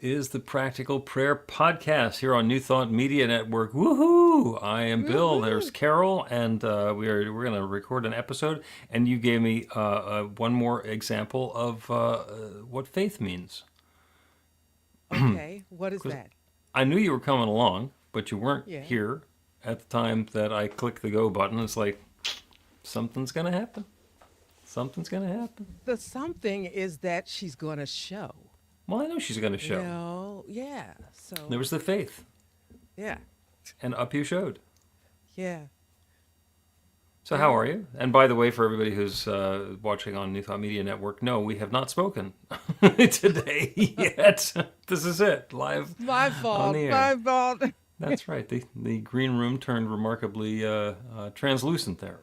is the Practical Prayer Podcast here on New Thought Media Network. Woohoo! I am Bill. Woohoo! There's Carol, and we're going to record an episode. And you gave me one more example of what faith means. Okay, what is 'Cause that? I knew you were coming along, but you weren't Yeah. here at the time that I clicked the go button. It's like something's going to happen. Something's going to happen. The something is that she's going to show. Well, I know she's going to show. Yeah. There was the faith, Yeah, and up you showed. yeah. So how are you? And by the way, for everybody who's watching on New Thought Media Network, no, we have not spoken today yet. This is it, live My on fault. the air. My fault. That's right. The green room turned remarkably translucent there.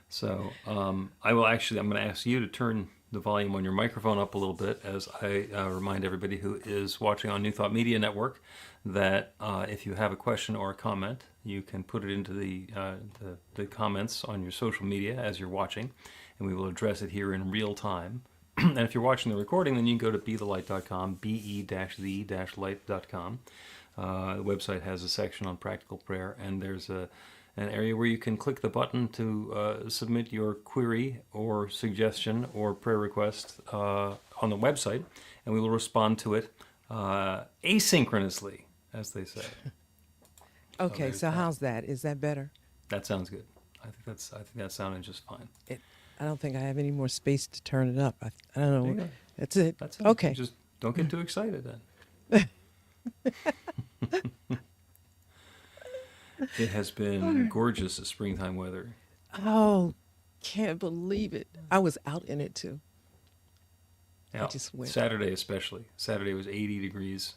So I'm going to ask you to turn the volume on your microphone up a little bit as I remind everybody who is watching on New Thought Media Network that if you have a question or a comment, you can put it into the comments on your social media as you're watching, and we will address it here in real time. And if you're watching the recording, then you can go to bethelight.com, be-the-light.com. The website has a section on practical prayer, and there's an area where you can click the button to submit your query or suggestion or prayer request on the website, and we will respond to it asynchronously, as they say. Okay, so how's that? Is that better? That sounds good. I think that's sounding just fine. I don't think I have any more space to turn it up. I don't There you know. go. That's it. That's it. Okay. Just don't get too excited then. It has been gorgeous springtime weather. Oh, can't believe it. I was out in it too. I Yeah, just went. Saturday especially. Saturday was 80 degrees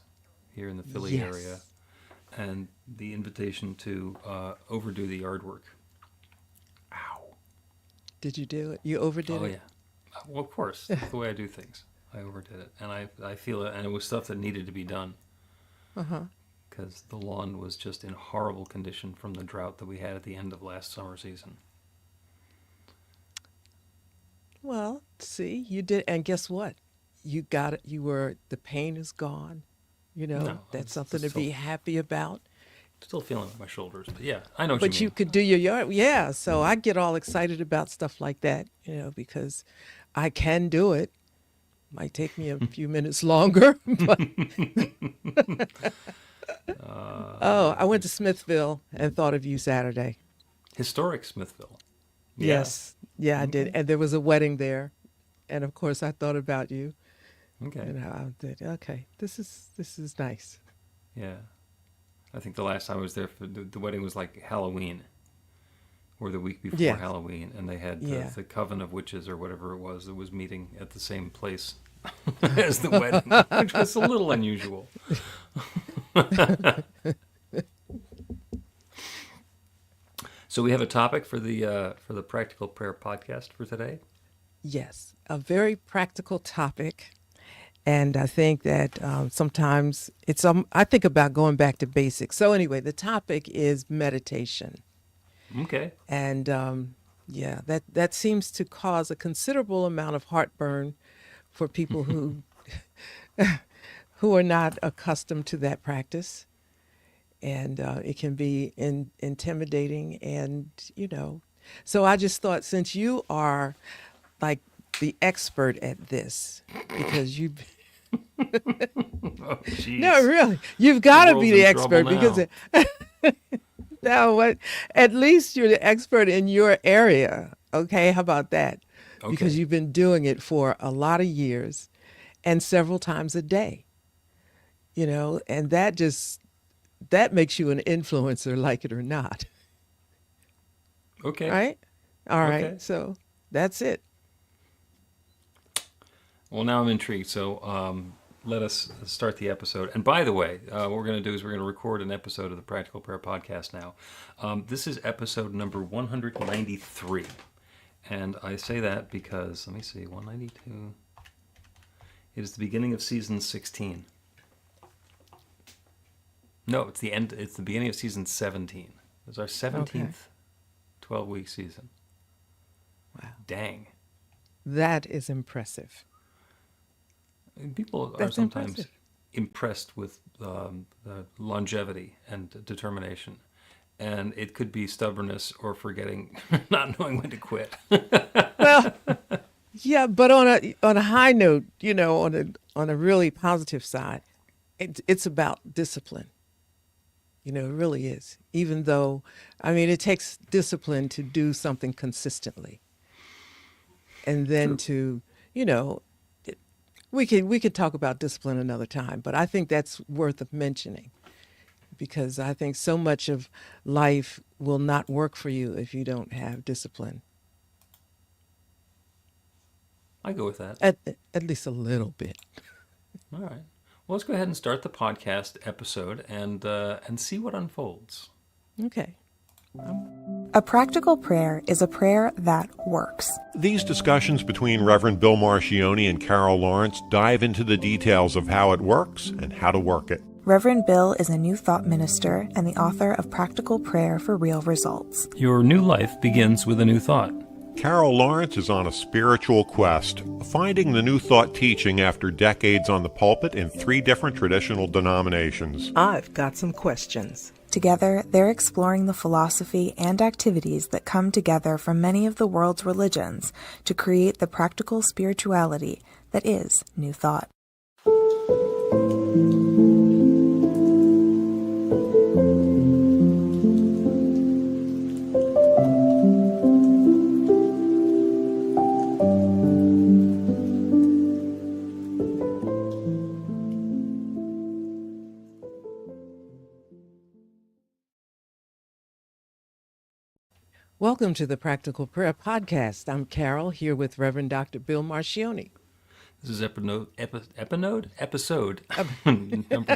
here in the Philly Yes. area. And the invitation to overdo the yard work. Ow. Did you do it? You overdid Oh, it? yeah. Well, of course. That's the way I do things. I overdid it. And I feel it. And it was stuff that needed to be done. Uh-huh. Because the lawn was just in horrible condition from the drought that we had at the end of last summer season. Well, see, you did. And guess what? You got it. The pain is gone. No, That's it's something to still, be happy about. still feeling it in my shoulders. But yeah, I know what But you you mean. could do your yard. Yeah. So I get all excited about stuff like that, because I can do it. Might take me a few minutes longer, but I went to Smithville and thought of you Saturday. Historic Smithville. Yeah. Yes. Yeah, I did. Okay. And there was a wedding there. And of course I thought about you Okay. and how I did. Okay, this is nice. Yeah. I think the last time I was there, for the wedding was like Halloween, or the week before Yeah. Halloween, and they had Yeah. the Coven of Witches or whatever it was that was meeting at the same place as the wedding, which was a little unusual. So we have a topic for the Practical Prayer Podcast for today. Yes, a very practical topic. And I think that sometimes I think about going back to basics. So anyway, the topic is meditation. Okay. And yeah, that seems to cause a considerable amount of heartburn for people who who are not accustomed to that practice. And it can be intimidating so I just thought, since you are like the expert at this, because you Oh, jeez. no, really, you've got to world's be the in trouble expert because now what? At least you're the expert in your area. Okay, how about that? Because Okay. you've been doing it for a lot of years and several times a day. And that makes you an influencer, like it or not. Okay. Right? All Okay. right. So that's it. Well, now I'm intrigued. So let us start the episode. And by the way, what we're going to do is we're going to record an episode of the Practical Prayer Podcast now. This is episode number 193. And I say that because, let me see, 192. It is the beginning of season 16. No, it's the end. It's the beginning of season 17. It's our 17th 12-week season. Wow. Dang. That is impressive. People are That's sometimes impressive. impressed with longevity and determination. And it could be stubbornness or forgetting, not knowing when to quit. Well, yeah, but on a high note, on a really positive side, it's about discipline. It really is. Even though, I mean, it takes discipline to do something consistently, and then True. to, you know, it- we could talk about discipline another time, but I think that's worth of mentioning because I think so much of life will not work for you if you don't have discipline, I go with that. at least a little bit. All right. Well, let's go ahead and start the podcast episode and see what unfolds. Okay. A practical prayer is a prayer that works. These discussions between Reverend Bill Marchiony and Carol Lawrence dive into the details of how it works and how to work it. Reverend Bill is a New Thought minister and the author of Practical Prayer for Real Results. Your new life begins with a new thought. Carol Lawrence is on a spiritual quest, finding the New Thought teaching after decades on the pulpit in 3 different traditional denominations. I've got some questions. Together, they're exploring the philosophy and activities that come together from many of the world's religions to create the practical spirituality that is New Thought. Welcome to the Practical Prayer Podcast. I'm Carol, here with Reverend Dr. Bill Marchiony. This is episode number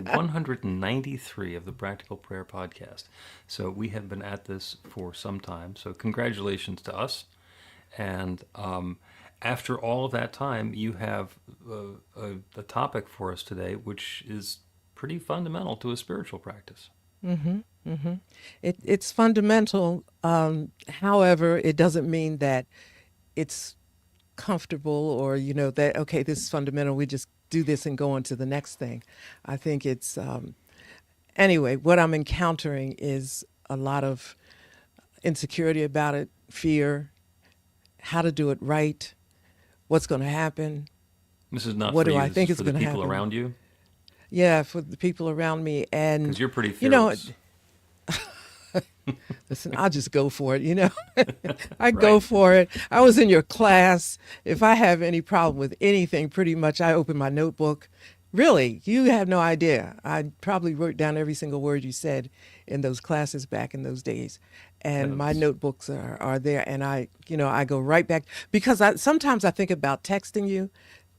193 of the Practical Prayer Podcast. So we have been at this for some time. So congratulations to us. And after all of that time, you have a topic for us today, which is pretty fundamental to a spiritual practice. It's fundamental. However, it doesn't mean that it's comfortable or, that, okay, this is fundamental. We just do this and go on to the next thing. I think it's, anyway, what I'm encountering is a lot of insecurity about it, fear, how to do it right, what's going to happen. This is not What for do you, I this think is is for the gonna people happen? around you, Yeah, for the people around me. And, because you're pretty you know, fearless. listen, I'll just go for it, I go Right. for it. I was in your class. If I have any problem with anything, pretty much I open my notebook. Really, you have no idea. I probably wrote down every single word you said in those classes back in those days. And my Heavens. notebooks are there. And I go right back because sometimes I think about texting you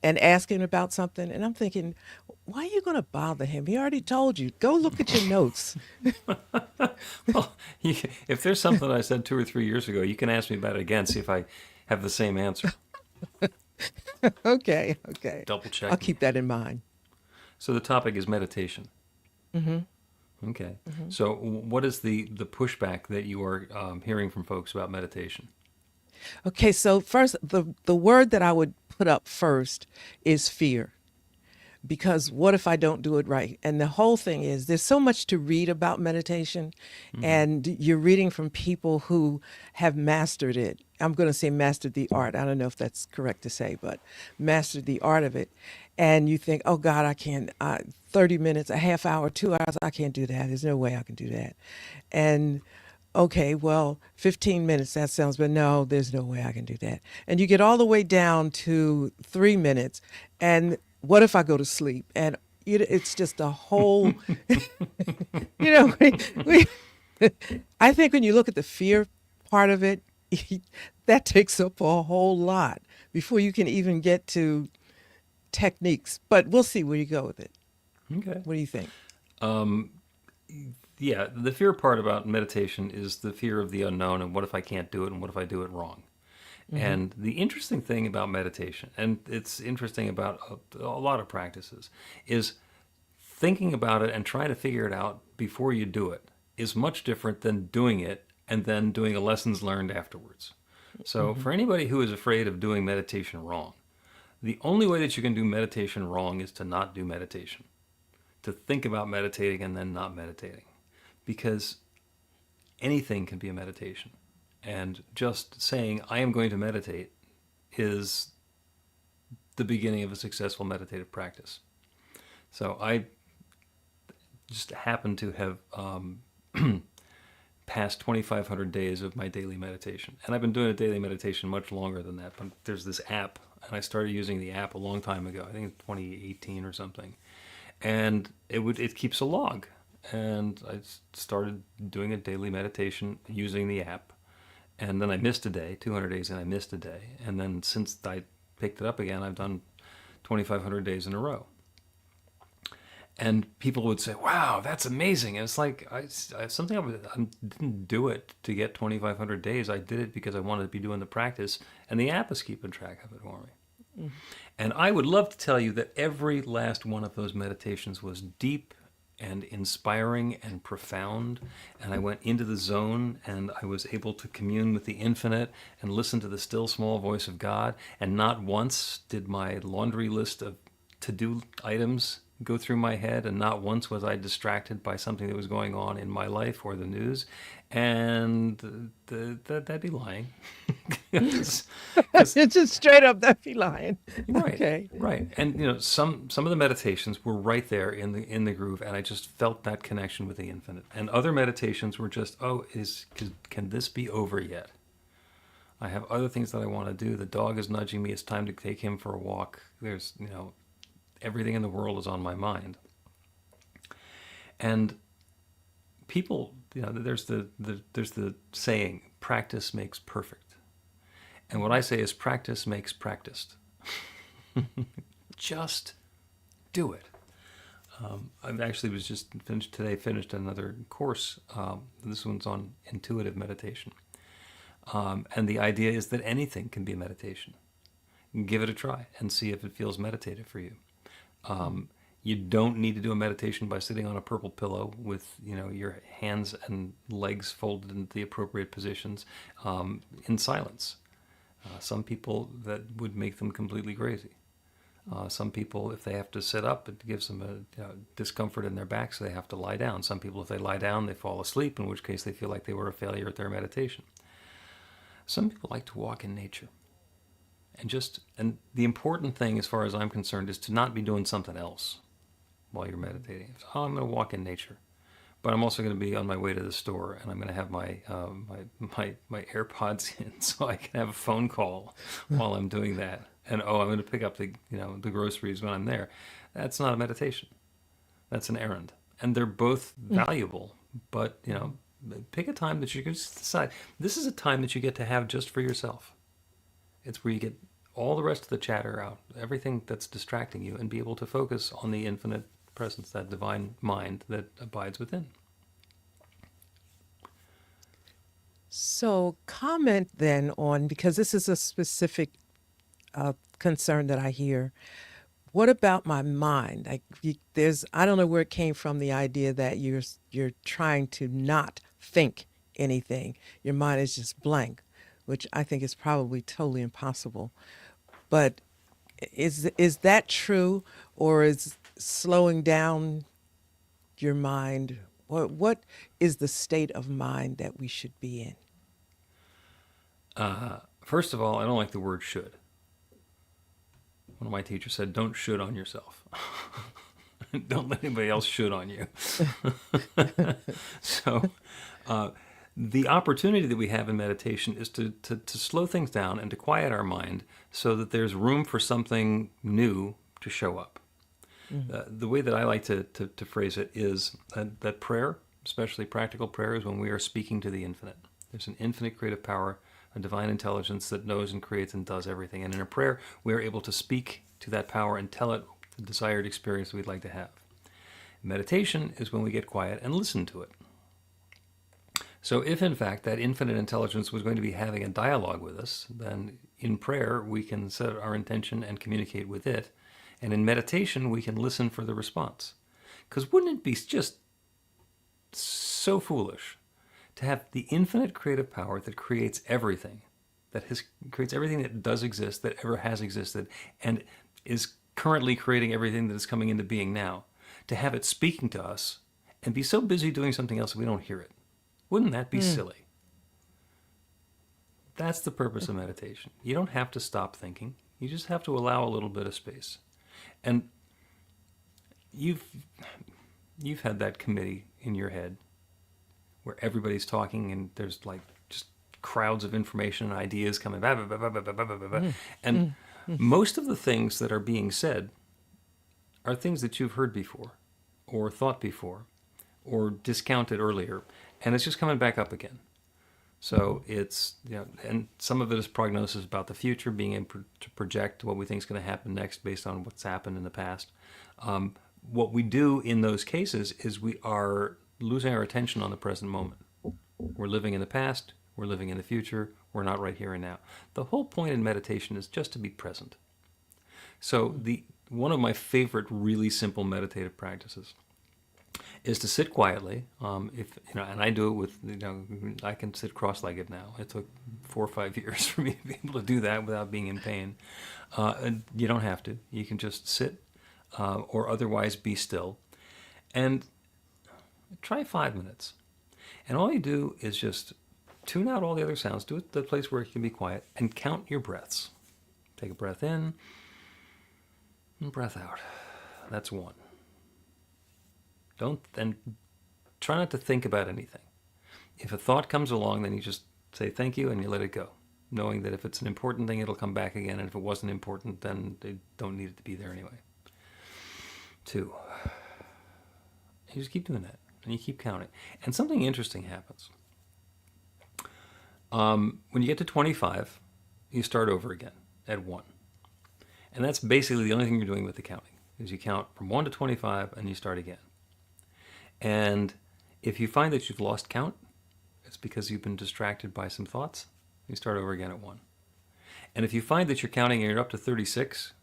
and asking about something. And I'm thinking, why are you going to bother him? He already told you. Go look at your notes. Well, if there's something I said 2 or 3 years ago, you can ask me about it again, see if I have the same answer. Okay. Double check. I'll keep that in mind. So the topic is meditation. Mm-hmm. Okay. Mm-hmm. So what is the pushback that you are hearing from folks about meditation? Okay, so first, the word that I would put up first is fear. Because what if I don't do it right? And the whole thing is there's so much to read about meditation, and you're reading from people who have mastered it. I'm going to say mastered the art. I don't know if that's correct to say, but mastered the art of it. And you think, oh God, I can't, 30 minutes, a half hour, 2 hours, I can't do that. There's no way I can do that. And okay, well, 15 minutes, that sounds, but no, there's no way I can do that. And you get all the way down to 3 minutes. And what if I go to sleep? And it's just a whole, we I think when you look at the fear part of it, that takes up a whole lot before you can even get to techniques. But we'll see where you go with it. Okay. What do you think? Yeah, the fear part about meditation is the fear of the unknown and what if I can't do it and what if I do it wrong? And the interesting thing about meditation, and it's interesting about a lot of practices, is thinking about it and trying to figure it out before you do it is much different than doing it and then doing a lessons learned afterwards. So for anybody who is afraid of doing meditation wrong, The only way that you can do meditation wrong is to not do meditation, to think about meditating and then not meditating, because anything can be a meditation. And just saying, I am going to meditate, is the beginning of a successful meditative practice. So I just happen to have passed 2,500 days of my daily meditation. And I've been doing a daily meditation much longer than that, but there's this app, and I started using the app a long time ago, I think 2018 or something. And it keeps a log. And I started doing a daily meditation using the app. And then I missed a day, 200 days, and I missed a day. And then since I picked it up again, I've done 2,500 days in a row. And people would say, wow, that's amazing. And it's like, I didn't do it to get 2,500 days. I did it because I wanted to be doing the practice, and the app is keeping track of it for me. Mm-hmm. And I would love to tell you that every last one of those meditations was deep and inspiring and profound, and I went into the zone, and I was able to commune with the infinite and listen to the still small voice of God, and not once did my laundry list of to-do items go through my head, and not once was I distracted by something that was going on in my life or the news, and that'd be lying. It's just straight up, that'd be lying. Right, okay. Right. And some of the meditations were right there in the groove, and I just felt that connection with the infinite. And other meditations were just, can this be over yet? I have other things that I want to do. The dog is nudging me. It's time to take him for a walk. There's, everything in the world is on my mind. And people, there's the saying, practice makes perfect. And what I say is practice makes practiced. Just do it. I actually was just finished another course. This one's on intuitive meditation. And the idea is that anything can be a meditation. Give it a try and see if it feels meditative for you. You don't need to do a meditation by sitting on a purple pillow with your hands and legs folded into the appropriate positions in silence. Some people, that would make them completely crazy. Some people, if they have to sit up, it gives them a discomfort in their back, so they have to lie down. Some people, if they lie down, they fall asleep, in which case they feel like they were a failure at their meditation. Some people like to walk in nature. And the important thing, as far as I'm concerned, is to not be doing something else while you're meditating. So, I'm going to walk in nature, but I'm also going to be on my way to the store, and I'm going to have my AirPods in so I can have a phone call while I'm doing that. And I'm going to pick up the groceries when I'm there. That's not a meditation. That's an errand, and they're both valuable. But pick a time that you can just decide. This is a time that you get to have just for yourself. It's where you get all the rest of the chatter out, everything that's distracting you, and be able to focus on the infinite presence, that divine mind that abides within. So comment then on, because this is a specific concern that I hear. What about my mind? I don't know where it came from, the idea that you're trying to not think anything. Your mind is just blank, which I think is probably totally impossible. But is that true, or is slowing down your mind, what is the state of mind that we should be in? First of all, I don't like the word should. One of my teachers said, don't should on yourself. Don't let anybody else should on you. So the opportunity that we have in meditation is to slow things down and to quiet our mind so that there's room for something new to show up. Mm-hmm. The way that I like to phrase it is that prayer, especially practical prayer, is when we are speaking to the infinite. There's an infinite creative power, a divine intelligence that knows and creates and does everything. And in a prayer, we are able to speak to that power and tell it the desired experience we'd like to have. Meditation is when we get quiet and listen to it. So if, in fact, that infinite intelligence was going to be having a dialogue with us, then in prayer, we can set our intention and communicate with it. And in meditation, we can listen for the response. Because wouldn't it be just so foolish to have the infinite creative power that creates everything, that creates everything that does exist, that ever has existed, and is currently creating everything that is coming into being now, to have it speaking to us and be so busy doing something else that we don't hear it. Wouldn't that be silly? That's the purpose of meditation. You don't have to stop thinking. You just have to allow a little bit of space. And you've had that committee in your head where everybody's talking and there's like just crowds of information and ideas coming. Blah, blah, blah, blah, blah, blah, blah, blah. And most of the things that are being said are things that you've heard before or thought before or discounted earlier, and it's just coming back up again. So it's, and some of it is prognosis about the future, being able to project what we think is going to happen next based on what's happened in the past. What we do in those cases is we are losing our attention on the present moment. We're living in the past, we're living in the future, we're not right here and now. The whole point in meditation is just to be present. So one of my favorite really simple meditative practices is to sit quietly. And I do it with, I can sit cross-legged now. It took 4 or 5 years for me to be able to do that without being in pain. And you don't have to. You can just sit or otherwise be still. And try 5 minutes. And all you do is just tune out all the other sounds. Do it the place where it can be quiet and count your breaths. Take a breath in and breath out. That's 1. Try not to think about anything. If a thought comes along, then you just say thank you and you let it go, knowing that if it's an important thing, it'll come back again, and if it wasn't important, then they don't need it to be there anyway. 2. You just keep doing that, and you keep counting. And something interesting happens. When you get to 25, you start over again at 1. And that's basically the only thing you're doing with the counting, is you count from 1 to 25 and you start again. And if you find that you've lost count, it's because you've been distracted by some thoughts. You start over again at 1. And if you find that you're counting and you're up to 36,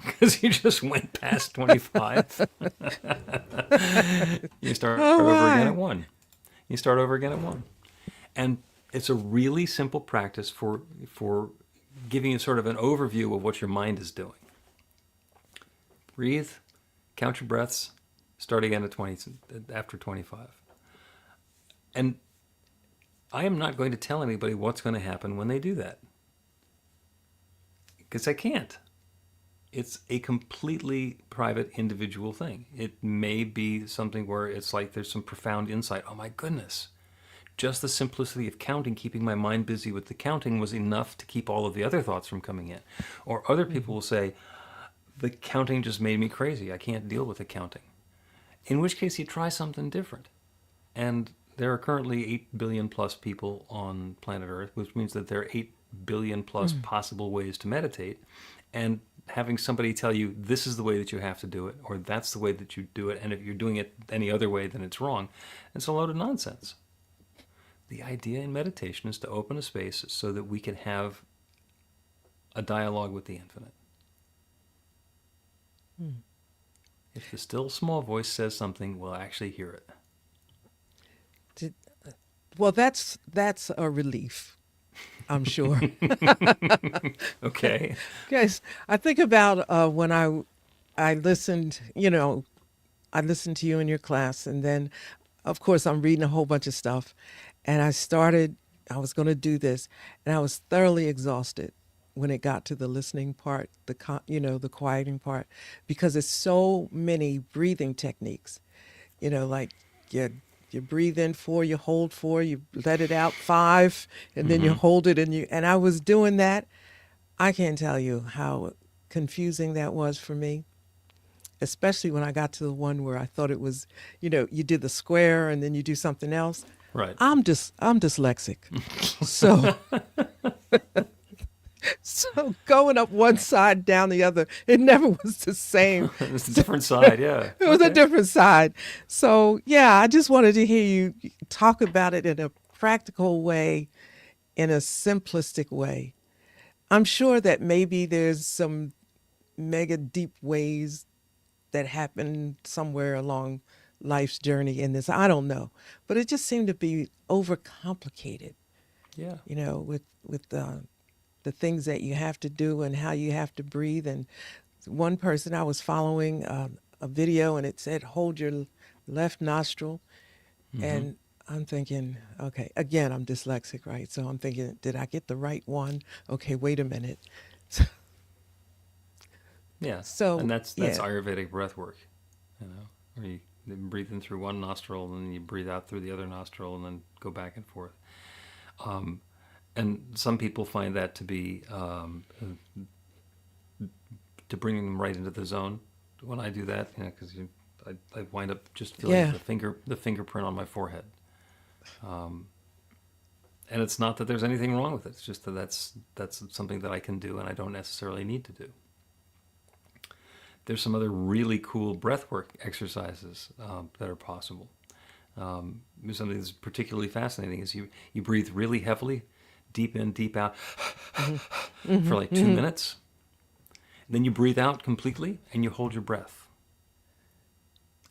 because you just went past 25, you start over again at 1. You start over again at 1. And it's a really simple practice for giving you sort of an overview of what your mind is doing. Breathe, count your breaths, start again at 20 after 25. And I am not going to tell anybody what's going to happen when they do that, because I can't. It's a completely private, individual thing. It may be something where it's like there's some profound insight. Oh my goodness. Just the simplicity of counting, keeping my mind busy with the counting, was enough to keep all of the other thoughts from coming in. Or other people will say, the counting just made me crazy. I can't deal with the counting. In which case you try something different. And there are currently 8 billion plus people on planet Earth, which means that there are 8 billion plus possible ways to meditate. And having somebody tell you this is the way that you have to do it, or that's the way that you do it, and if you're doing it any other way, then it's wrong, it's a load of nonsense. The idea in meditation is to open a space so that we can have a dialogue with the infinite. If the still small voice says something, we'll actually hear it. Well, that's a relief, I'm sure. Okay. Guys, I think about when I listened, I listened to you in your class, and then, of course, I'm reading a whole bunch of stuff, and I was going to do this, and I was thoroughly exhausted when it got to the listening part, the quieting part, because it's so many breathing techniques, like you breathe in 4, you hold 4, you let it out 5, and then you hold it, and I was doing that. I can't tell you how confusing that was for me, especially when I got to the one where I thought it was, you did the square and then you do something else. Right. I'm dyslexic. So so going up one side, down the other, it never was the same. It's a different side, yeah. It was a different side. So, yeah, I just wanted to hear you talk about it in a practical way, in a simplistic way. I'm sure that maybe there's some mega deep ways that happen somewhere along life's journey in this. I don't know. But it just seemed to be overcomplicated Yeah. With the things that you have to do and how you have to breathe. And one person I was following a video, and it said, hold your left nostril. And I'm thinking, okay, again, I'm dyslexic, right? So I'm thinking, did I get the right one? Okay, wait a minute. Yeah. So, And that's yeah. Ayurvedic breath work, where you breathe in through one nostril and then you breathe out through the other nostril and then go back and forth. And some people find that to be to bringing them right into the zone. When I do that, because I wind up just feeling the fingerprint on my forehead. And it's not that there's anything wrong with it. It's just that that's something that I can do and I don't necessarily need to do. There's some other really cool breathwork exercises that are possible. Something that's particularly fascinating is you breathe really heavily, deep in, deep out, for like 2 minutes. Then you breathe out completely and you hold your breath.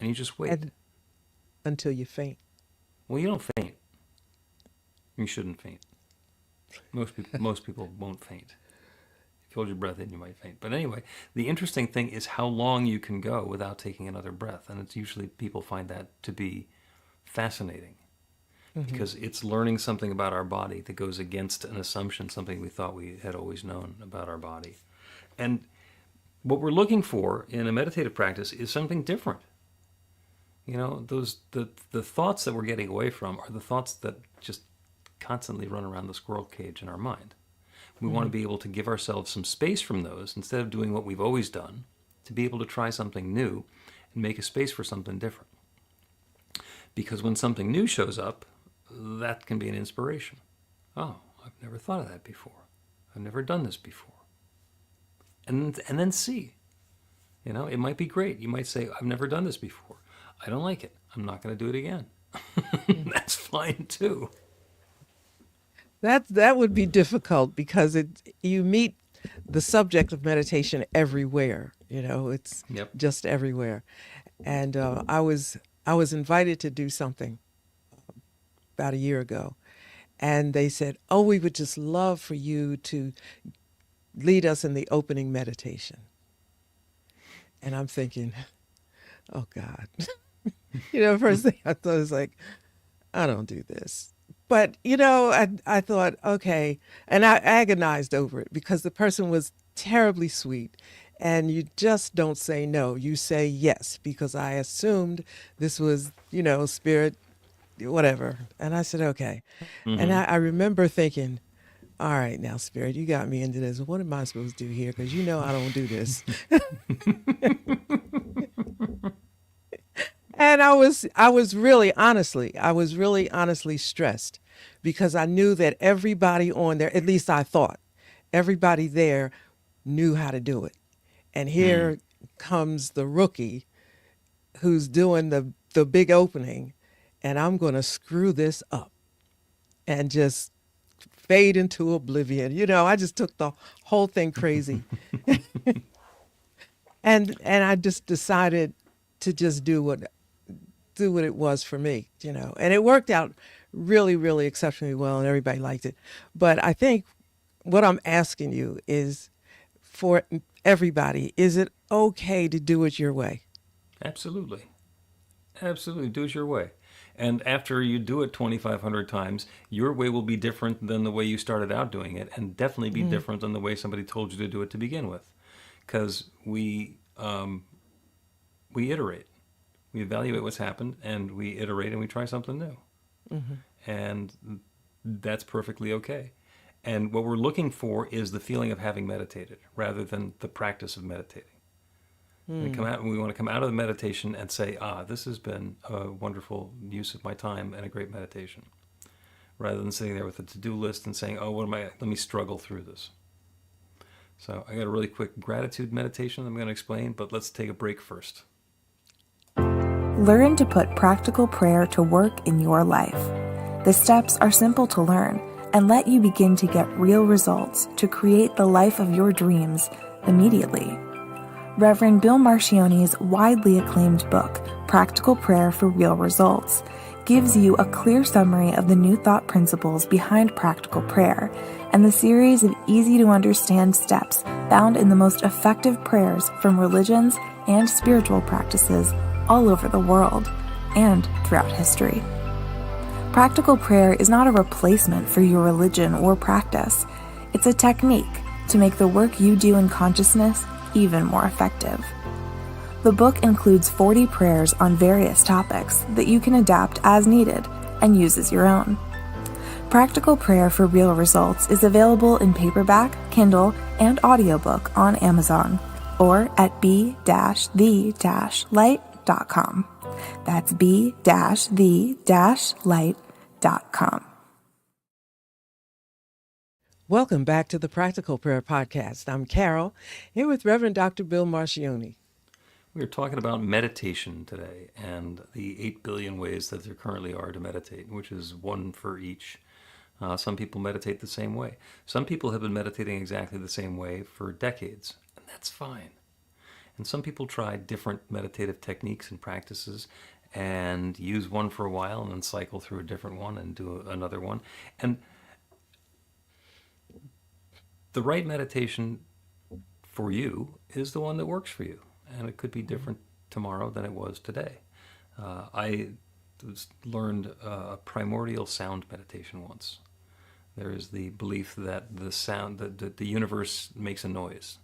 And you just wait. Until you faint. Well, you don't faint. You shouldn't faint. Most people won't faint. If you hold your breath in, you might faint. But anyway, the interesting thing is how long you can go without taking another breath. And it's usually people find that to be fascinating because it's learning something about our body that goes against an assumption, something we thought we had always known about our body. And what we're looking for in a meditative practice is something different. The thoughts that we're getting away from are the thoughts that just constantly run around the squirrel cage in our mind. We want to be able to give ourselves some space from those instead of doing what we've always done, to be able to try something new and make a space for something different. Because when something new shows up, that can be an inspiration. Oh, I've never thought of that before. I've never done this before. And then see. It might be great. You might say, I've never done this before. I don't like it. I'm not going to do it again. That's fine too. That would be difficult because you meet the subject of meditation everywhere. It's just everywhere. And I was invited to do something about a year ago, and they said, "Oh, we would just love for you to lead us in the opening meditation." And I'm thinking, oh God, first thing I thought was like, I don't do this. But, I thought, okay. And I agonized over it because the person was terribly sweet. And you just don't say no. You say yes, because I assumed this was, spirit, whatever. And I said, okay. And I remember thinking, all right, now, spirit, you got me into this. What am I supposed to do here? Because I don't do this. And I was really honestly stressed because I knew that everybody on there, at least I thought, everybody there knew how to do it. And here comes the rookie who's doing the big opening, and I'm going to screw this up and just fade into oblivion. I just took the whole thing crazy. and I just decided to just do what it was for me, and it worked out really, really exceptionally well, and everybody liked it. But I think what I'm asking you is, for everybody, is it okay to do it your way? Absolutely. Do it your way. And after you do it 2,500 times, your way will be different than the way you started out doing it, and definitely be different than the way somebody told you to do it to begin with. Because we iterate. We evaluate what's happened, and we iterate, and we try something new. And that's perfectly okay. And what we're looking for is the feeling of having meditated, rather than the practice of meditating. We want to come out of the meditation and say, this has been a wonderful use of my time and a great meditation, rather than sitting there with a to-do list and saying, let me struggle through this. So I got a really quick gratitude meditation I'm going to explain, but let's take a break first. Learn to put practical prayer to work in your life. The steps are simple to learn and let you begin to get real results to create the life of your dreams immediately. Reverend Bill Marchiony's widely acclaimed book, Practical Prayer for Real Results, gives you a clear summary of the New Thought principles behind practical prayer and the series of easy-to-understand steps found in the most effective prayers from religions and spiritual practices all over the world and throughout history. Practical prayer is not a replacement for your religion or practice. It's a technique to make the work you do in consciousness even more effective. The book includes 40 prayers on various topics that you can adapt as needed and use as your own. Practical Prayer for Real Results is available in paperback, Kindle, and audiobook on Amazon or at b-the-light.com. That's b-the-light.com. Welcome back to the Practical Prayer Podcast. I'm Carol, here with Reverend Dr. Bill Marchiony. We are talking about meditation today and the 8 billion ways that there currently are to meditate, which is one for each. Some people meditate the same way. Some people have been meditating exactly the same way for decades, and that's fine. And some people try different meditative techniques and practices and use one for a while and then cycle through a different one and do another one. And the right meditation for you is the one that works for you. And it could be different tomorrow than it was today. I learned a primordial sound meditation once. There is the belief that the sound, that the universe makes a noise,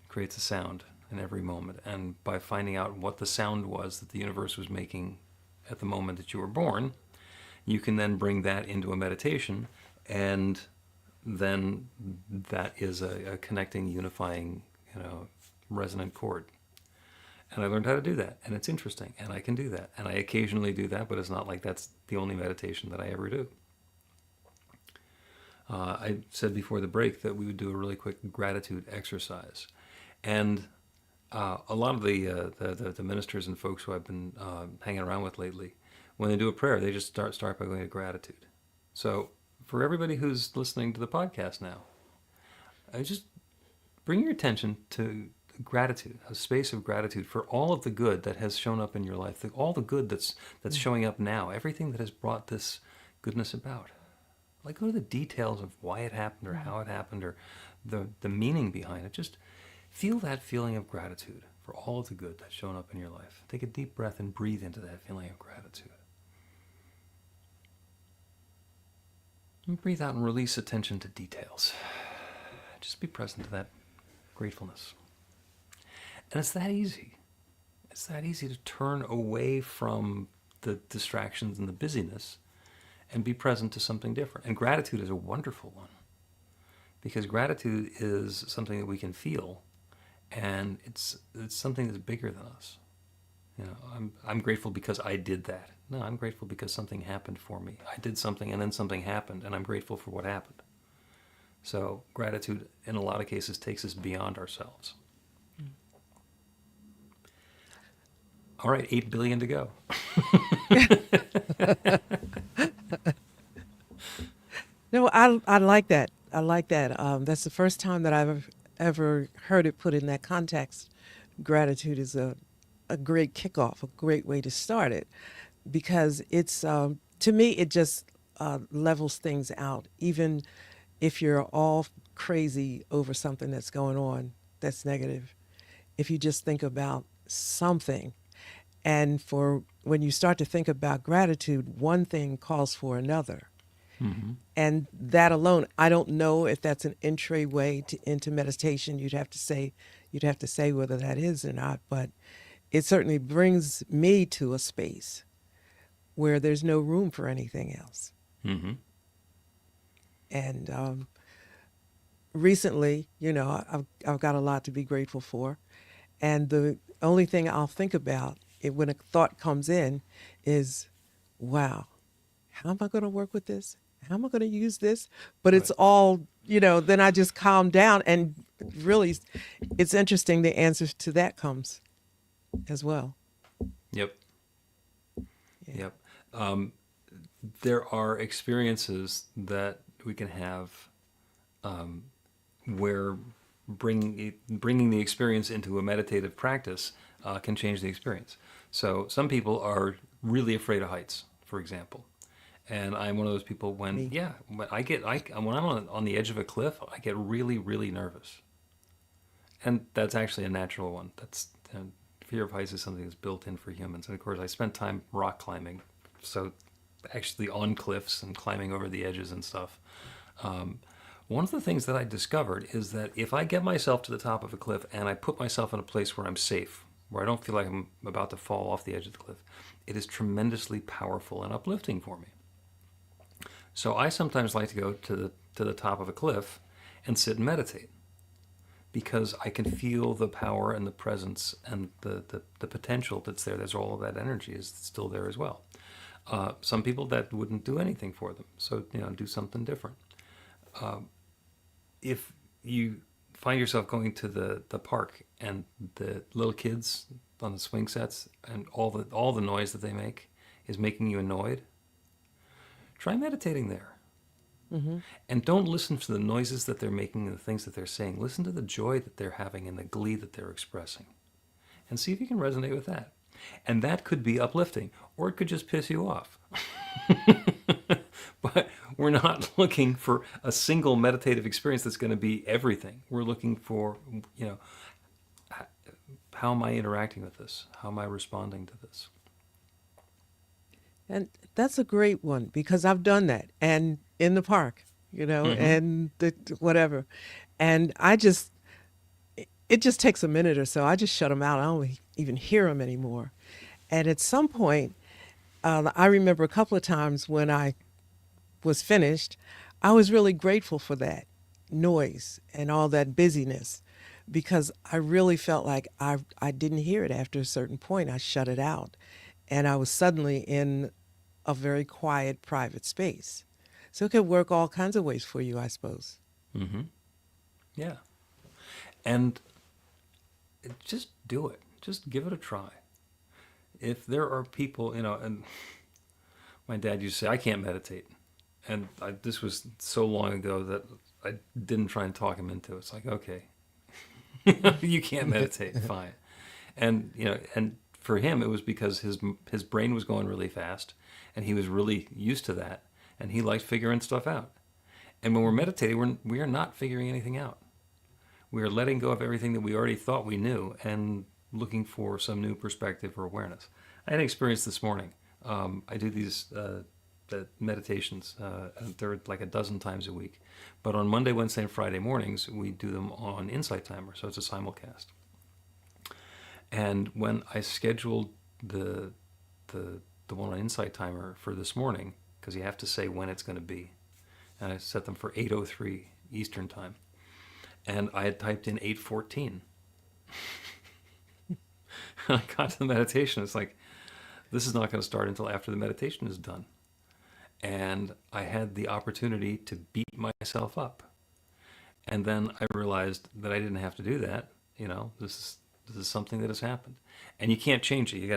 creates a sound in every moment. And by finding out what the sound was that the universe was making at the moment that you were born, you can then bring that into a meditation, and then that is a connecting, unifying, resonant chord. And I learned how to do that, and it's interesting, and I can do that, and I occasionally do that, but it's not like that's the only meditation that I ever do. I said before the break that we would do a really quick gratitude exercise, and a lot of the ministers and folks who I've been hanging around with lately, when they do a prayer, they just start by going to gratitude. So for everybody who's listening to the podcast now, I just bring your attention to gratitude, a space of gratitude for all of the good that has shown up in your life, all the good that's showing up now, everything that has brought this goodness about. Like, go to the details of why it happened or how it happened or the meaning behind it. Just feel that feeling of gratitude for all of the good that's shown up in your life. Take a deep breath and breathe into that feeling of gratitude. And breathe out and release attention to details. Just be present to that gratefulness. And it's that easy. It's that easy to turn away from the distractions and the busyness and be present to something different. And gratitude is a wonderful one, because gratitude is something that we can feel, and it's something that's bigger than us. I'm grateful because I did that. No, I'm grateful because something happened for me. I did something and then something happened, and I'm grateful for what happened. So gratitude, in a lot of cases, takes us beyond ourselves. All right, 8 billion to go. No, I like that. I like that. That's the first time that I've ever heard it put in that context. Gratitude is a great kickoff, a great way to start it, because it's, to me, it just levels things out. Even if you're all crazy over something that's going on that's negative, if you just think about something, and for when you start to think about gratitude, one thing calls for another. Mm-hmm. And that alone, I don't know if that's an entryway into meditation. You'd have to say whether that is or not, but it certainly brings me to a space where there's no room for anything else. Mm-hmm. And recently, I've got a lot to be grateful for, and the only thing I'll think about when a thought comes in is, wow, how am I going to work with this? How am I going to use this? But It's all, then I just calm down, and really, it's interesting, the answer to that comes as well. Yep. Yeah. Yep. There are experiences that we can have where bringing the experience into a meditative practice can change the experience. So some people are really afraid of heights, for example. And I'm one of those people when, Me. when when I'm on the edge of a cliff, I get really, really nervous. And that's actually a natural one. That's fear of heights is something that's built in for humans. And of course, I spent time rock climbing, so actually on cliffs and climbing over the edges and stuff. One of the things that I discovered is that if I get myself to the top of a cliff and I put myself in a place where I'm safe, where I don't feel like I'm about to fall off the edge of the cliff, it is tremendously powerful and uplifting for me. So I sometimes like to go to the top of a cliff and sit and meditate, because I can feel the power and the presence and the potential that's there. There's all of that energy is still there as well. Some people that wouldn't do anything for them, so do something different. If you find yourself going to the park and the little kids on the swing sets and all the noise that they make is making you annoyed, try meditating there. Mm-hmm. And don't listen to the noises that they're making and the things that they're saying. Listen to the joy that they're having and the glee that they're expressing. And see if you can resonate with that. And that could be uplifting, or it could just piss you off. But we're not looking for a single meditative experience that's going to be everything. We're looking for, how am I interacting with this? How am I responding to this? And that's a great one, because I've done that, and in the park, and whatever. And it just takes a minute or so. I just shut them out. I don't even hear them anymore. And at some point, I remember a couple of times when I was finished, I was really grateful for that noise and all that busyness, because I really felt like I didn't hear it after a certain point. I shut it out. And I was suddenly in a very quiet, private space. So it could work all kinds of ways for you, I suppose. Mm-hmm. Yeah. And just do it. Just give it a try. If there are people, and my dad used to say, I can't meditate. And this was so long ago that I didn't try and talk him into it. It's like, okay, you can't meditate, fine. And, and for him, it was because his brain was going really fast, and he was really used to that, and he liked figuring stuff out. And when we're meditating, we are not figuring anything out. We are letting go of everything that we already thought we knew and looking for some new perspective or awareness. I had an experience this morning. I do these the meditations. They're like a dozen times a week. But on Monday, Wednesday, and Friday mornings, we do them on Insight Timer, so it's a simulcast. And when I scheduled the one on Insight Timer for this morning, because you have to say when it's going to be, and I set them for 8:03 Eastern Time, and I had typed in 8:14. And I got to the meditation. It's like, this is not going to start until after the meditation is done. And I had the opportunity to beat myself up. And then I realized that I didn't have to do that. This is something that has happened, and you can't change it. You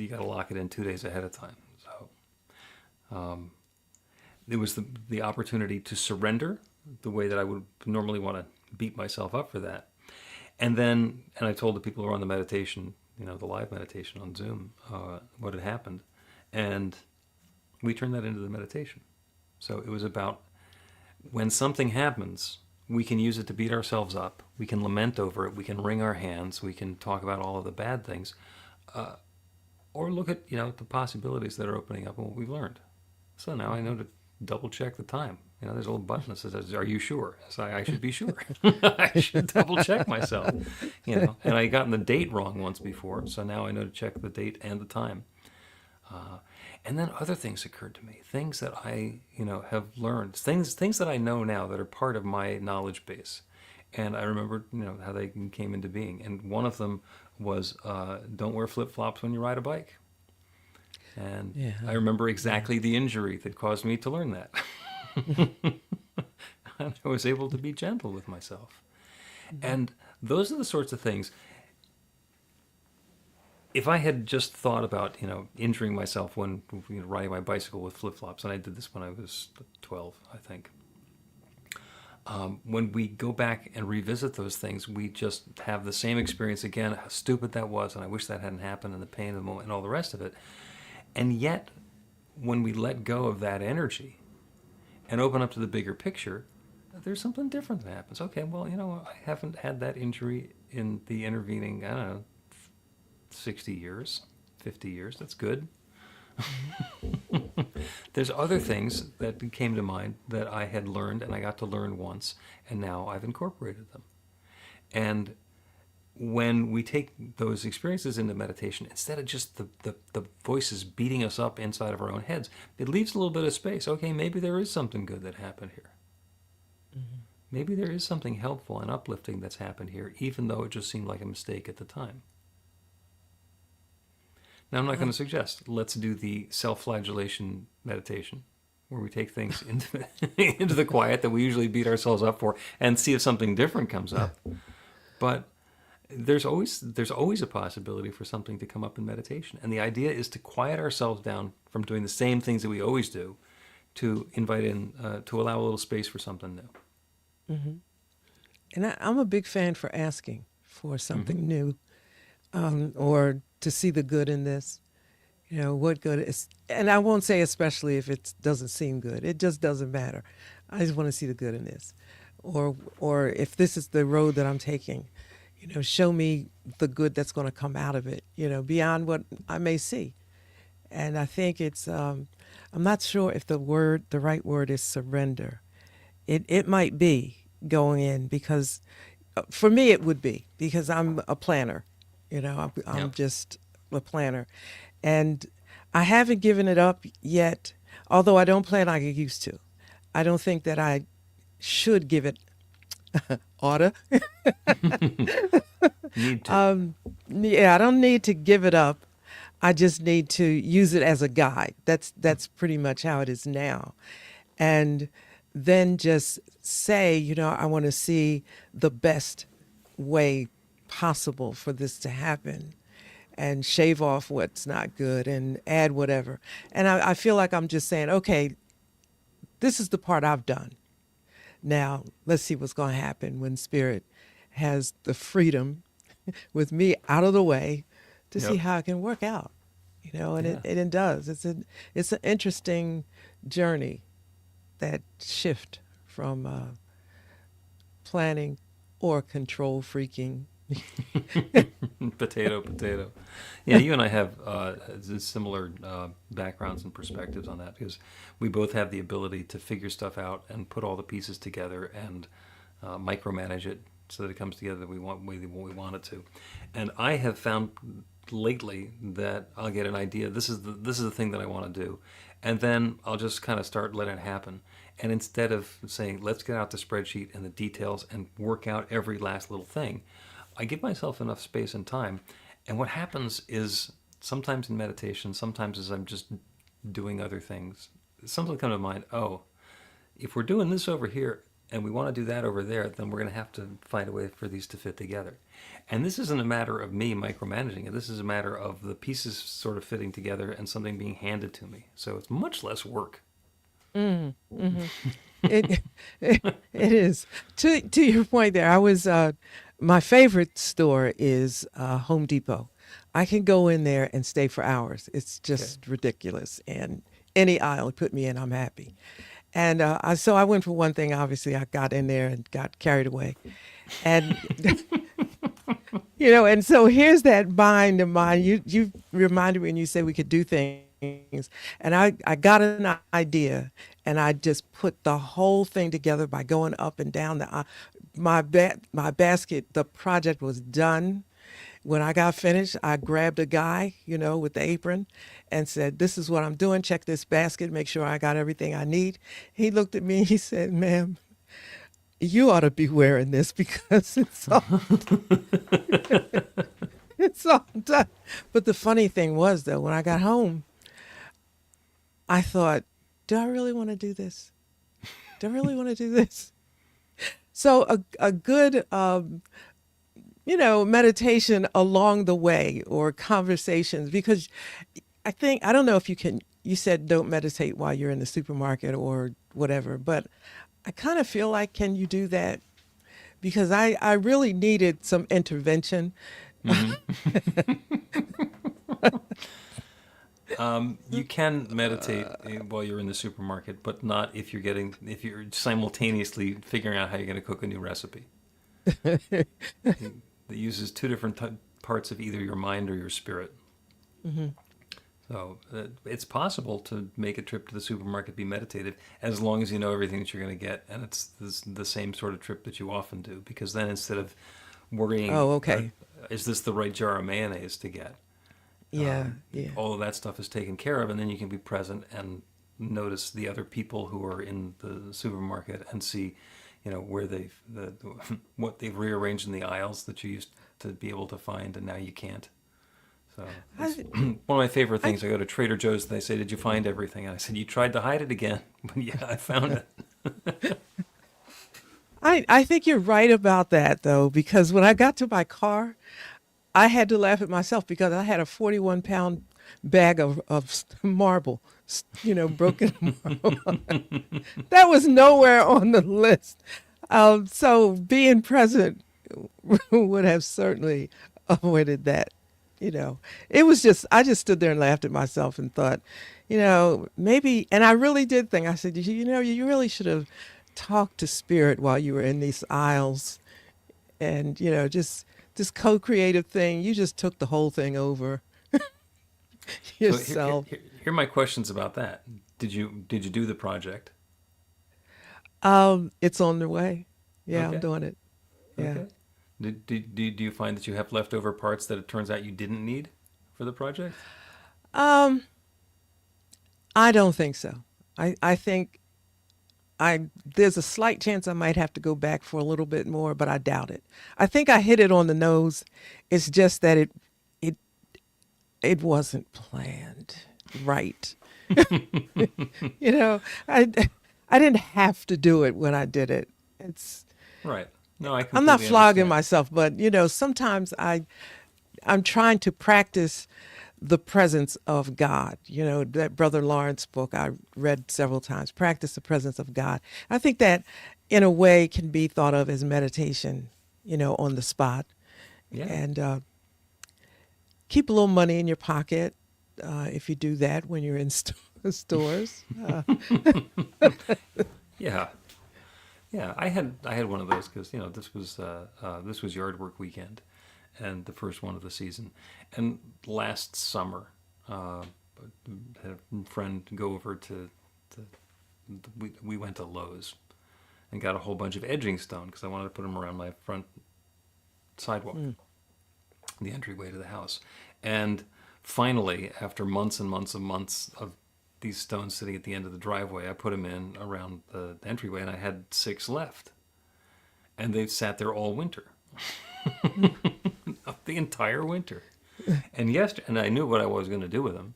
gotta lock it in 2 days ahead of time. So, it was the opportunity to surrender the way that I would normally want to beat myself up for that. And I told the people who were on the meditation, the live meditation on Zoom, what had happened, and we turned that into the meditation. So it was about, when something happens, we can use it to beat ourselves up. We can lament over it. We can wring our hands. We can talk about all of the bad things, or look at the possibilities that are opening up and what we've learned. So now I know to double check the time. There's a little button that says, "Are you sure?" So I should be sure. I should double check myself. And I gotten the date wrong once before, so now I know to check the date and the time. And then other things occurred to me, things that I, have learned, things that I know now that are part of my knowledge base. And I remember, how they came into being. And one of them was, don't wear flip-flops when you ride a bike. And yeah. I remember exactly the injury that caused me to learn that. And I was able to be gentle with myself. And those are the sorts of things. If I had just thought about, injuring myself when riding my bicycle with flip-flops, and I did this when I was 12, I think. When we go back and revisit those things, we just have the same experience again, how stupid that was, and I wish that hadn't happened, and the pain of the moment, and all the rest of it. And yet, when we let go of that energy and open up to the bigger picture, there's something different that happens. Okay, well, I haven't had that injury in the intervening, I don't know, 60 years, 50 years. That's good. There's other things that came to mind that I had learned and I got to learn once, and now I've incorporated them. And when we take those experiences into meditation, instead of just the voices beating us up inside of our own heads, it leaves a little bit of space. Okay, maybe there is something good that happened here. Mm-hmm. Maybe there is something helpful and uplifting that's happened here, even though it just seemed like a mistake at the time. Now, I'm not going to suggest, let's do the self-flagellation meditation, where we take things into the quiet that we usually beat ourselves up for and see if something different comes up. But there's always a possibility for something to come up in meditation. And the idea is to quiet ourselves down from doing the same things that we always do, to invite in, to allow a little space for something new. Mm-hmm. And I'm a big fan for asking for something new, or to see the good in this. What good is, and I won't say especially if it doesn't seem good. It just doesn't matter. I just want to see the good in this. Or if this is the road that I'm taking, show me the good that's going to come out of it, beyond what I may see. And I think it's, I'm not sure if the right word is surrender. It might be going in, because for me it would be, because I'm a planner. I'm just a planner. And I haven't given it up yet, although I don't plan like I used to. I don't think that I should give it oughta. Need to. I don't need to give it up. I just need to use it as a guide. That's pretty much how it is now. And then just say, I want to see the best way possible for this to happen, and shave off what's not good and add whatever. And I feel like I'm just saying, okay, this is the part I've done. Now, let's see what's going to happen when Spirit has the freedom with me out of the way to see how it can work out. And it does. It's an interesting journey, that shift from planning or control freaking. Potato. Yeah, you and I have similar backgrounds and perspectives on that, because we both have the ability to figure stuff out and put all the pieces together and micromanage it so that it comes together the way we want it to. And I have found lately that I'll get an idea. This is the thing that I want to do, and then I'll just kind of start letting it happen. And instead of saying, let's get out the spreadsheet and the details and work out every last little thing, I give myself enough space and time. And what happens is, sometimes in meditation, sometimes as I'm just doing other things, something comes to mind. Oh, if we're doing this over here and we want to do that over there, then we're going to have to find a way for these to fit together. And this isn't a matter of me micromanaging it. This is a matter of the pieces sort of fitting together and something being handed to me. So it's much less work. Mm-hmm. It is. To your point there, I was, my favorite store is Home Depot. I can go in there and stay for hours. It's just ridiculous. And any aisle put me in, I'm happy. And so I went for one thing. Obviously, I got in there and got carried away. And, and so here's that mind of mine. You reminded me when you said we could do things. And I got an idea, and I just put the whole thing together by going up and down my basket. The project was done. When I got finished, I grabbed a guy, with the apron, and said, "This is what I'm doing. Check this basket. Make sure I got everything I need." He looked at me. He said, "Ma'am, you ought to be wearing this because it's all it's all done." But the funny thing was, though, when I got home, I thought, do I really want to do this? Do I really want to do this? So a good, meditation along the way, or conversations, because I don't know if you said don't meditate while you're in the supermarket or whatever, but I kind of feel like, can you do that? Because I really needed some intervention. Mm-hmm. You can meditate while you're in the supermarket, but not if you're simultaneously figuring out how you're going to cook a new recipe. It uses two different parts of either your mind or your spirit. Mm-hmm. So it's possible to make a trip to the supermarket be meditative as long as you know everything that you're going to get, and it's the same sort of trip that you often do, because then instead of worrying, Oh, okay. is this the right jar of mayonnaise to get? Yeah, yeah. All of that stuff is taken care of, and then you can be present and notice the other people who are in the supermarket and see, where what they've rearranged in the aisles that you used to be able to find, and now you can't. So it's one of my favorite things. I go to Trader Joe's and they say, "Did you find everything?" And I said, "You tried to hide it again." But yeah, I found it. I think you're right about that, though, because when I got to my car, I had to laugh at myself because I had a 41-pound bag of marble, broken marble. That was nowhere on the list. So being present would have certainly avoided that. It was I just stood there and laughed at myself and thought, maybe, and I really did think, I said, you really should have talked to Spirit while you were in these aisles and, just this co-creative thing. You just took the whole thing over yourself. So here are my questions about that. Did you do the project? It's on the way. Yeah, Okay. I'm doing it. Yeah. Okay. Do you find that you have leftover parts that it turns out you didn't need for the project? I don't think so. I think there's a slight chance I might have to go back for a little bit more, but I doubt it. I think I hit it on the nose. It's just that it wasn't planned right. I didn't have to do it when I did it. Right. No, I I'm not completely flogging understand. myself, but sometimes I'm trying to practice the presence of God. That Brother Lawrence book I read several times, Practice the Presence of God. I think that in a way can be thought of as meditation, on the spot. Yeah. And keep a little money in your pocket if you do that when you're in stores. Yeah. Yeah, I had one of those because this was yard work weekend, and the first one of the season. And last summer, had a friend go over we went to Lowe's and got a whole bunch of edging stone because I wanted to put them around my front sidewalk, the entryway to the house. And finally, after months and months of these stones sitting at the end of the driveway, I put them in around the entryway, and I had 6 left. And they've sat there all winter. The entire winter. And I knew what I was going to do with them.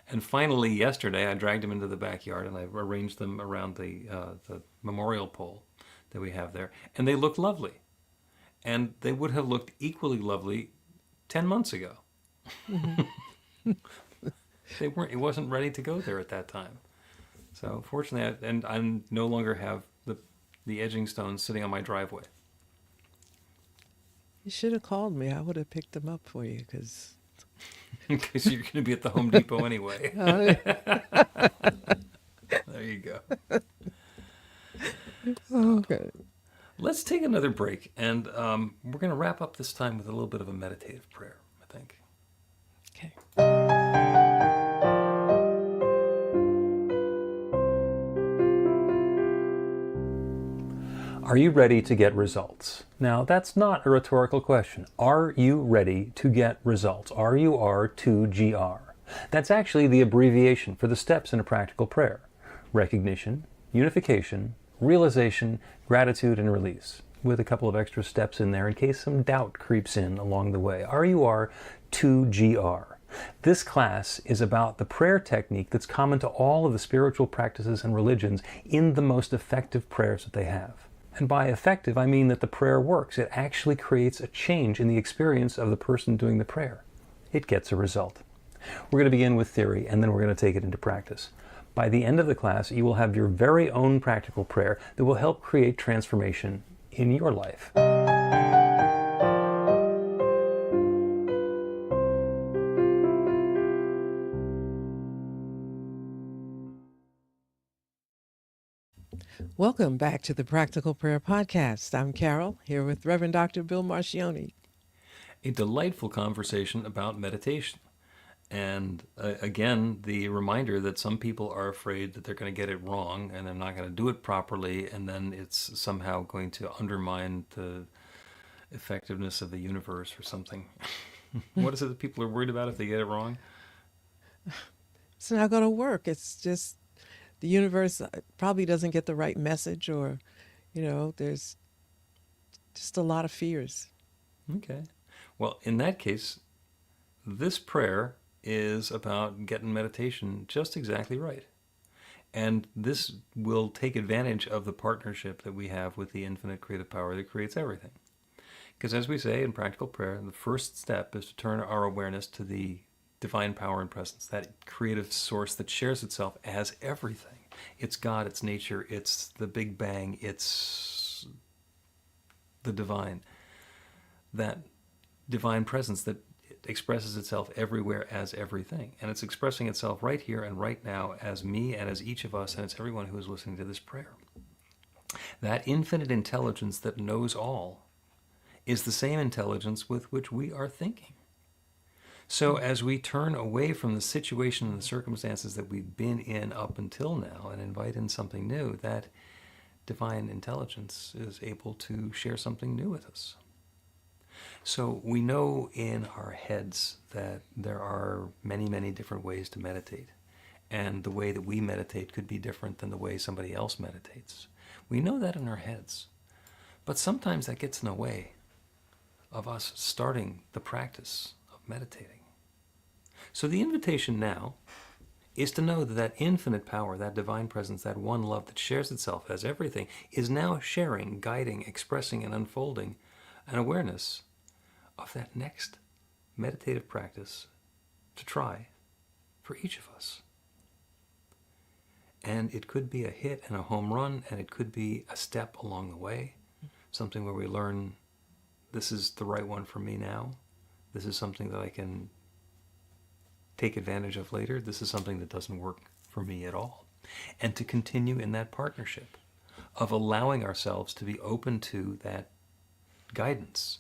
And finally, yesterday, I dragged them into the backyard, and I arranged them around the memorial pole that we have there. And they look lovely. And they would have looked equally lovely 10 months ago. Mm-hmm. It wasn't ready to go there at that time. So fortunately, I no longer have the edging stones sitting on my driveway. You should have called me. I would have picked them up for you because Because you're going to be at the Home Depot anyway. There you go. okay. Let's take another break, and we're going to wrap up this time with a little bit of a meditative prayer, I think. Okay. Are you ready to get results? Now, that's not a rhetorical question. Are you ready to get results? RUR2GR. That's actually the abbreviation for the steps in a practical prayer. Recognition, unification, realization, gratitude, and release, with a couple of extra steps in there in case some doubt creeps in along the way. RUR2GR. This class is about the prayer technique that's common to all of the spiritual practices and religions in the most effective prayers that they have. And by effective, I mean that the prayer works. It actually creates a change in the experience of the person doing the prayer. It gets a result. We're going to begin with theory, and then we're going to take it into practice. By the end of the class, you will have your very own practical prayer that will help create transformation in your life. Welcome back to the Practical Prayer Podcast. I'm Carol, here with Reverend Dr. Bill Marchiony. A delightful conversation about meditation. And again, the reminder that some people are afraid that they're going to get it wrong and they're not going to do it properly, and then it's somehow going to undermine the effectiveness of the universe or something. What is it that people are worried about if they get it wrong? It's not going to work. It's just the universe probably doesn't get the right message, or, there's just a lot of fears. Okay. Well, in that case, this prayer is about getting meditation just exactly right. And this will take advantage of the partnership that we have with the infinite creative power that creates everything. Because as we say in practical prayer, the first step is to turn our awareness to the divine power and presence, that creative source that shares itself as everything. It's God, it's nature, it's the Big Bang, it's the divine. That divine presence that expresses itself everywhere as everything. And it's expressing itself right here and right now as me and as each of us, and it's everyone who is listening to this prayer. That infinite intelligence that knows all is the same intelligence with which we are thinking. So as we turn away from the situation and the circumstances that we've been in up until now and invite in something new, that divine intelligence is able to share something new with us. So we know in our heads that there are many, many different ways to meditate. And the way that we meditate could be different than the way somebody else meditates. We know that in our heads. But sometimes that gets in the way of us starting the practice of meditating. So the invitation now is to know that that infinite power, that divine presence, that one love that shares itself as everything, is now sharing, guiding, expressing, and unfolding an awareness of that next meditative practice to try for each of us. And it could be a hit and a home run, and it could be a step along the way, something where we learn, this is the right one for me now. This is something that I can take advantage of later. This is something that doesn't work for me at all. And to continue in that partnership of allowing ourselves to be open to that guidance,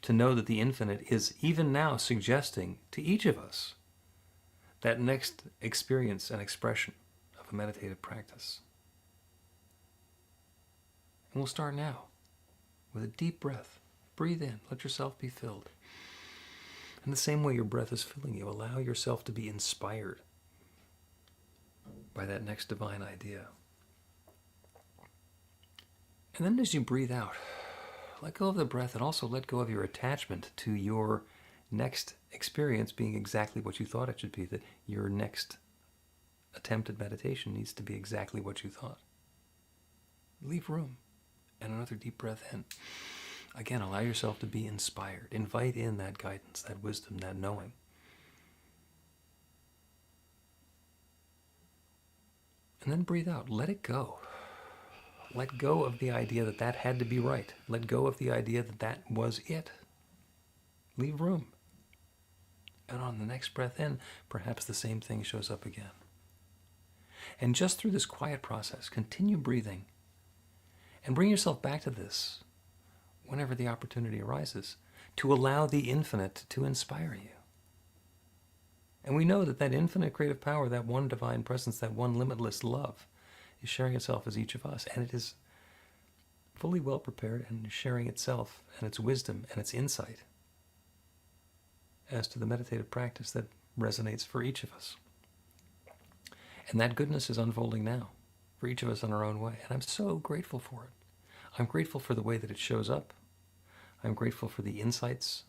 to know that the infinite is even now suggesting to each of us that next experience and expression of a meditative practice. And we'll start now with a deep breath. Breathe in, let yourself be filled. In the same way your breath is filling you, allow yourself to be inspired by that next divine idea. And then as you breathe out, let go of the breath and also let go of your attachment to your next experience being exactly what you thought it should be, that your next attempt at meditation needs to be exactly what you thought. Leave room and another deep breath in. Again, allow yourself to be inspired. Invite in that guidance, that wisdom, that knowing. And then breathe out. Let it go. Let go of the idea that that had to be right. Let go of the idea that that was it. Leave room. And on the next breath in, perhaps the same thing shows up again. And just through this quiet process, continue breathing and bring yourself back to this whenever the opportunity arises, to allow the infinite to inspire you. And we know that that infinite creative power, that one divine presence, that one limitless love, is sharing itself as each of us, and it is fully well prepared and sharing itself and its wisdom and its insight as to the meditative practice that resonates for each of us. And that goodness is unfolding now for each of us in our own way, and I'm so grateful for it. I'm grateful for the way that it shows up. I'm grateful for the insights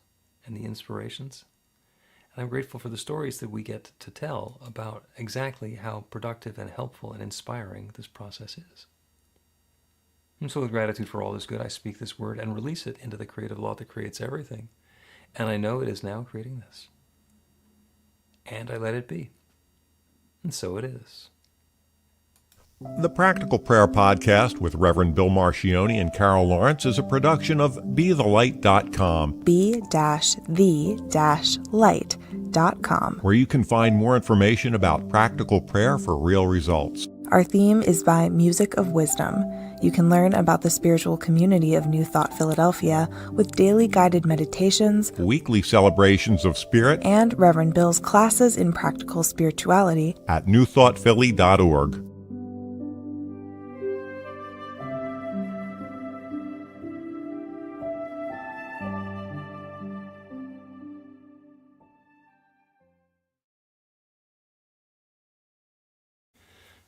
and the inspirations. And I'm grateful for the stories that we get to tell about exactly how productive and helpful and inspiring this process is. And so with gratitude for all this good, I speak this word and release it into the creative law that creates everything. And I know it is now creating this. And I let it be. And so it is. The Practical Prayer Podcast with Reverend Bill Marchiony and Carol Lawrence is a production of BeTheLight.com. be-the-light.com. Where you can find more information about practical prayer for real results. Our theme is by Music of Wisdom. You can learn about the spiritual community of New Thought Philadelphia with daily guided meditations, weekly celebrations of spirit, and Reverend Bill's classes in practical spirituality at newthoughtphilly.org.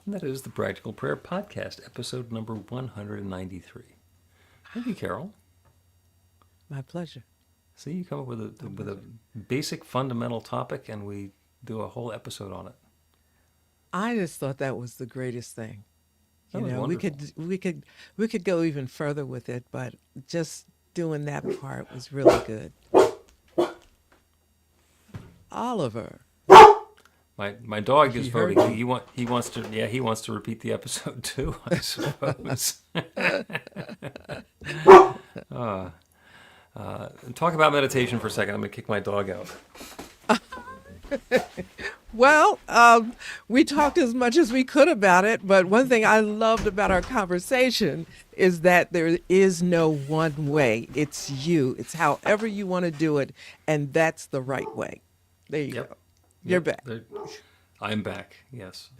And that is the Practical Prayer Podcast, episode number 193. Thank you, Carol. My pleasure. See, you come up with a basic fundamental topic, and we do a whole episode on it. I just thought that was the greatest thing. That was wonderful. We could go even further with it, but just doing that part was really good. Oliver. My dog is voting. heard He wants to repeat the episode too, I suppose. Talk about meditation for a second. I'm going to kick my dog out. Well, we talked as much as we could about it, but one thing I loved about our conversation is that there is no one way. It's you. It's however you want to do it, and that's the right way. There you go. You're back. I'm back, yes.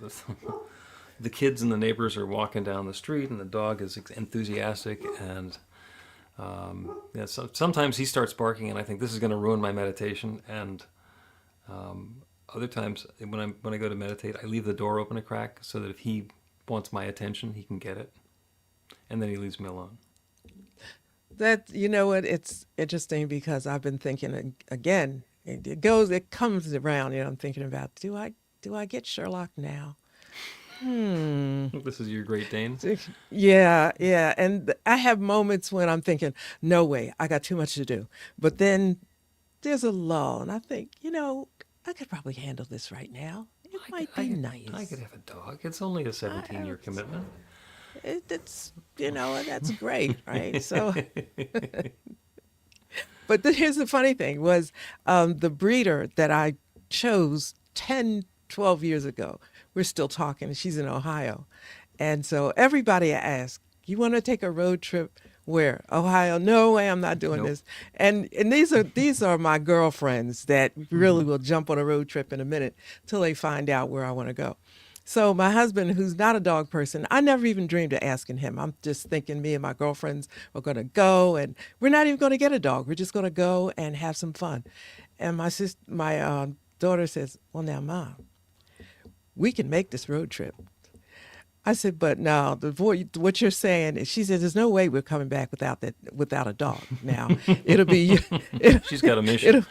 The kids and the neighbors are walking down the street, and the dog is enthusiastic, and sometimes he starts barking, and I think this is going to ruin my meditation, and other times when I go to meditate, I leave the door open a crack so that if he wants my attention, he can get it, and then he leaves me alone. That, you know what, it's interesting because I've been thinking again. It comes around. I'm thinking about, do I get Sherlock now? This is your Great Dane? Yeah. And I have moments when I'm thinking, no way, I got too much to do. But then there's a lull, and I think, I could probably handle this right now. It might be nice. I could have a dog. It's only a 17-year commitment. It's, that's great, right? So... But here's the funny thing was the breeder that I chose 10, 12 years ago. We're still talking. She's in Ohio. And so everybody I ask, you want to take a road trip? Where? Ohio? No way, I'm not doing this. And these are my girlfriends that really will jump on a road trip in a minute till they find out where I want to go. So my husband, who's not a dog person, I never even dreamed of asking him. I'm just thinking me and my girlfriends are going to go, and we're not even going to get a dog. We're just going to go and have some fun. And my daughter says, well, now, Mom, we can make this road trip. I said, but no, what you're saying is, she said, there's no way we're coming back without a dog. Now, it'll be... She's got a mission.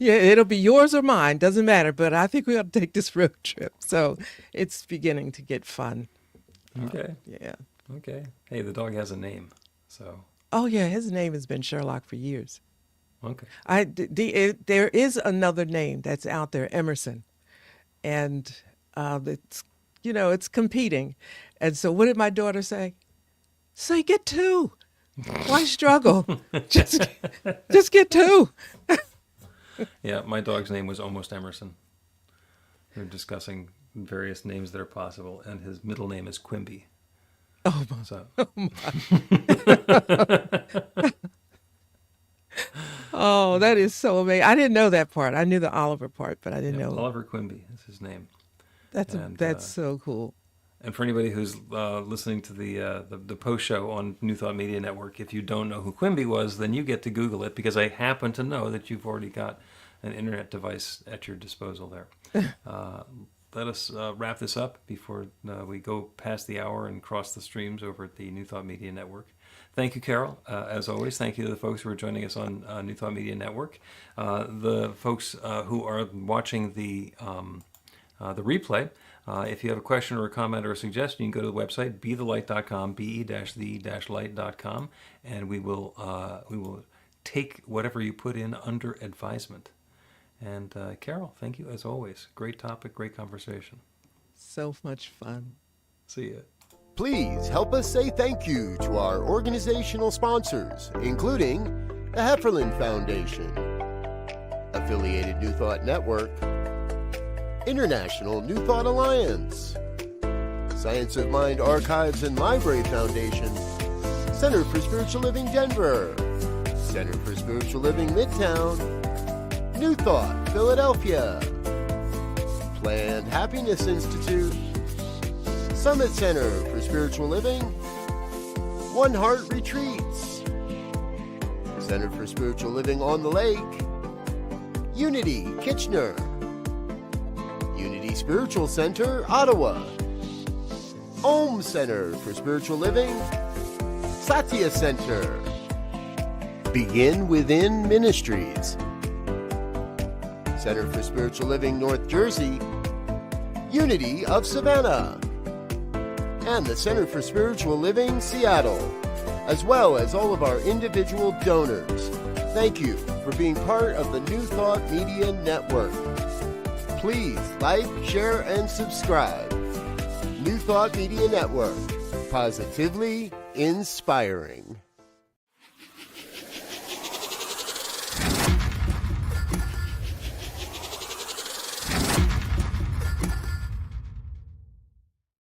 It'll be yours or mine, doesn't matter, but I think we ought to take this road trip. So it's beginning to get fun. Okay. Yeah. Okay. Hey, the dog has a name, so. Oh, yeah, his name has been Sherlock for years. Okay. There is another name that's out there, Emerson, and it's competing. And so what did my daughter say? Say, get two. Why struggle? Just get two. Yeah, my dog's name was almost Emerson. We were discussing various names that are possible, and his middle name is Quimby. Oh, my. So. Oh, that is so amazing. I didn't know that part. I knew the Oliver part, but I didn't know. Oliver Quimby is his name. That's so cool. And for anybody who's listening to the post show on New Thought Media Network, if you don't know who Quimby was, then you get to Google it, because I happen to know that you've already got an internet device at your disposal there. Let us wrap this up before we go past the hour and cross the streams over at the New Thought Media Network. Thank you, Carol. As always, thank you to the folks who are joining us on New Thought Media Network. The folks who are watching the replay, if you have a question or a comment or a suggestion, you can go to the website, bethelight.com, be-the-light.com, and we will take whatever you put in under advisement. And Carol, thank you as always. Great topic, great conversation. So much fun. See ya. Please help us say thank you to our organizational sponsors, including the Hefferland Foundation, Affiliated New Thought Network, International New Thought Alliance, Science of Mind Archives and Library Foundation, Center for Spiritual Living Denver, Center for Spiritual Living Midtown, New Thought Philadelphia, Planned Happiness Institute, Summit Center for Spiritual Living, One Heart Retreats, Center for Spiritual Living on the Lake, Unity Kitchener, Unity Spiritual Center Ottawa, Om Center for Spiritual Living, Satya Center, Begin Within Ministries, Center for Spiritual Living North Jersey, Unity of Savannah, and the Center for Spiritual Living Seattle, as well as all of our individual donors. Thank you for being part of the New Thought Media Network. Please like, share, and subscribe. New Thought Media Network, positively inspiring.